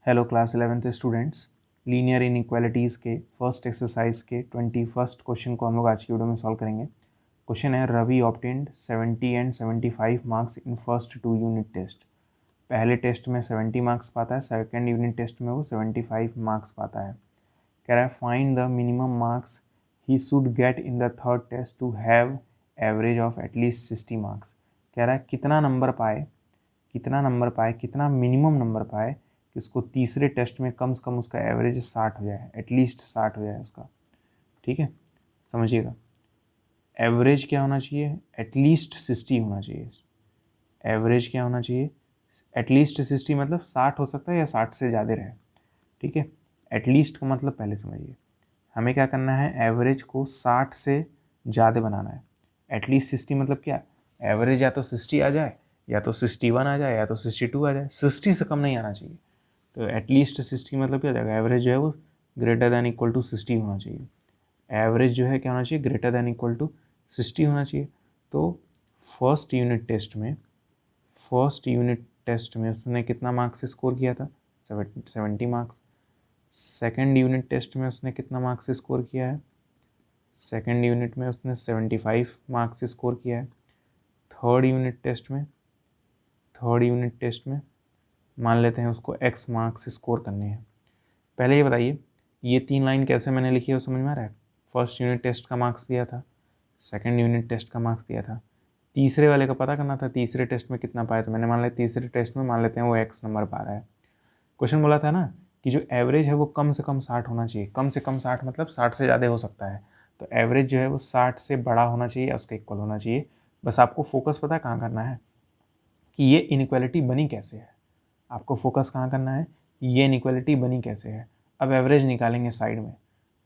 Hello class 11th students, linear inequalities के first exercise के 21st question को हम लोग आज की वीडियो में सॉल्व करेंगे। क्वेश्चन है Ravi obtained 70 and 75 marks in first 2 unit test. पहले टेस्ट में 70 मार्क्स पाता है, सेकंड यूनिट टेस्ट में वो 75 मार्क्स पाता है। कह रहा है find the minimum marks he should get in the third test to have average of at least 60 marks. कह रहा है कितना नंबर पाए, कितना मिनिमम नंबर पाए कि उसको तीसरे टेस्ट में कम से कम उसका एवरेज 60 हो जाए, एटलीस्ट 60 हो जाए उसका। ठीक है, समझिएगा। एवरेज क्या होना चाहिए? एटलीस्ट 60 होना चाहिए। एवरेज क्या होना चाहिए? एटलीस्ट 60 मतलब 60 हो सकता है या 60 से ज़्यादा रहे। ठीक है, एटलीस्ट का मतलब पहले समझिए। हमें क्या करना है? एवरेज को 60 से ज़्यादा बनाना है। एटलीस्ट 60 मतलब क्या? एवरेज या तो 60 आ जाए, या तो 61 आ जाए, या तो 62 आ जाए, 60 से कम नहीं आना चाहिए। तो एटलीस्ट 60 मतलब क्या हो जाएगा? एवरेज जो है वो ग्रेटर दैन इक्वल टू 60 होना चाहिए। एवरेज जो है क्या होना चाहिए? ग्रेटर दैन इक्वल टू 60 होना चाहिए। तो फर्स्ट यूनिट टेस्ट में उसने कितना मार्क्स स्कोर किया था? 70 मार्क्स। सेकेंड यूनिट टेस्ट में उसने कितना मार्क्स स्कोर किया है? सेकेंड यूनिट में उसने 75 मार्क्स स्कोर किया है। थर्ड यूनिट टेस्ट में मान लेते हैं उसको x मार्क्स स्कोर करने हैं। पहले ये बताइए, ये 3 लाइन कैसे मैंने लिखी है वो समझ में आ रहा है? फर्स्ट यूनिट टेस्ट का मार्क्स दिया था, सेकंड यूनिट टेस्ट का मार्क्स दिया था, तीसरे वाले का पता करना था तीसरे टेस्ट में कितना पाया। तो मैंने मान लिया तीसरे टेस्ट में मान लेते हैं वो x नंबर पा रहा है। क्वेश्चन बोला था ना कि जो एवरेज है वो कम से कम 60 होना चाहिए। कम से कम 60 मतलब 60 से ज़्यादा हो सकता है। तो एवरेज जो है वो 60 से बड़ा होना चाहिए या उसके इक्वल होना चाहिए। बस आपको फोकस पता है कहाँ करना है कि ये इनइक्वालिटी बनी कैसे है। आपको फोकस कहाँ करना है? ये इनइक्वालिटी बनी कैसे है। अब एवरेज निकालेंगे साइड में।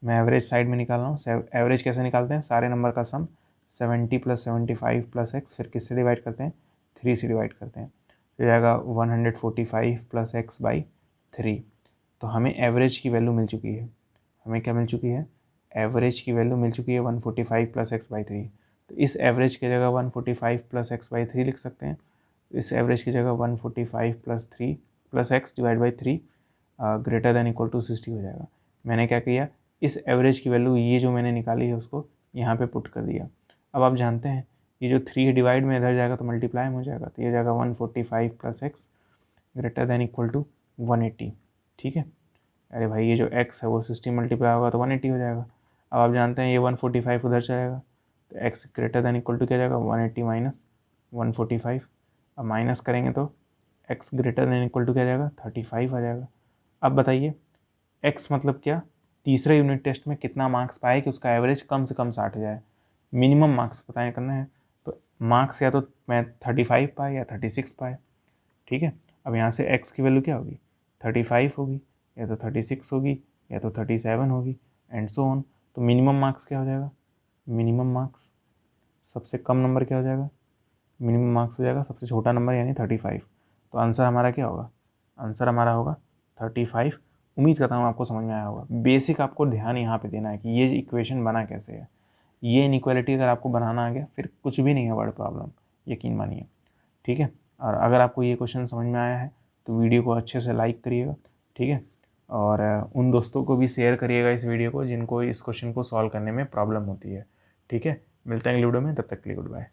मैं एवरेज साइड में निकाल रहा हूँ। एवरेज कैसे निकालते हैं? सारे नंबर का सम 70 + 75 + x, फिर किससे डिवाइड करते हैं? 3 से डिवाइड करते हैं। तो जाएगा 145 + x/3। तो हमें एवरेज की वैल्यू मिल चुकी है। हमें क्या मिल चुकी है? एवरेज की वैल्यू मिल चुकी है 145 + x/3। तो इस एवरेज की जगह 145 + x/3 लिख सकते हैं। इस एवरेज की जगह 145 + 3 + x/3 greater than equal to 60 हो जाएगा। मैंने क्या किया? इस एवरेज की वैल्यू ये जो मैंने निकाली है उसको यहाँ पे पुट कर दिया। अब आप जानते हैं ये जो 3 डिवाइड में इधर जाएगा तो मल्टीप्लाई में हो जाएगा। तो ये जाएगा 145 + x greater than equal to 180। ठीक है, अरे भाई ये जो x है वो 60 मल्टीप्लाई होगा तो 180 हो जाएगा। अब आप जानते हैं ये 145 उधर जाएगा तो x greater than equal to क्या जाएगा? 180 माइनस 145। अब माइनस करेंगे तो x greater than equal to क्या जाएगा? 35 आ जाएगा। अब बताइए x मतलब क्या? तीसरे यूनिट टेस्ट में कितना मार्क्स पाए कि उसका एवरेज कम से कम 60 हो जाए। मिनिमम मार्क्स बताएं करना है। तो मार्क्स या तो मैं 35 पाए या 36 पाए। ठीक है, अब यहाँ से x की वैल्यू क्या होगी? 35 होगी, या तो 36 होगी, या तो 37 होगी, एंड सो ऑन। तो मिनिमम मार्क्स क्या हो जाएगा? मिनिमम मार्क्स सबसे कम नंबर क्या हो जाएगा? मिनिमम मार्क्स हो जाएगा सबसे छोटा नंबर यानी 35। तो आंसर हमारा क्या होगा? आंसर हमारा होगा 35। उम्मीद करता हूँ आपको समझ में आया होगा। बेसिक आपको ध्यान यहाँ पे देना है कि ये इक्वेशन बना कैसे है। ये इनइक्वालिटी अगर आपको बनाना आ गया फिर कुछ भी नहीं है बड़ा प्रॉब्लम, यकीन मानिए। ठीक है, और अगर आपको ये क्वेश्चन समझ में आया है तो वीडियो को अच्छे से लाइक करिएगा। ठीक है, और उन दोस्तों को भी शेयर करिएगा इस वीडियो को जिनको इस क्वेश्चन को सॉल्व करने में प्रॉब्लम होती है। ठीक है, मिलते हैं अगली वीडियो में, तब तक के लिए गुड बाय।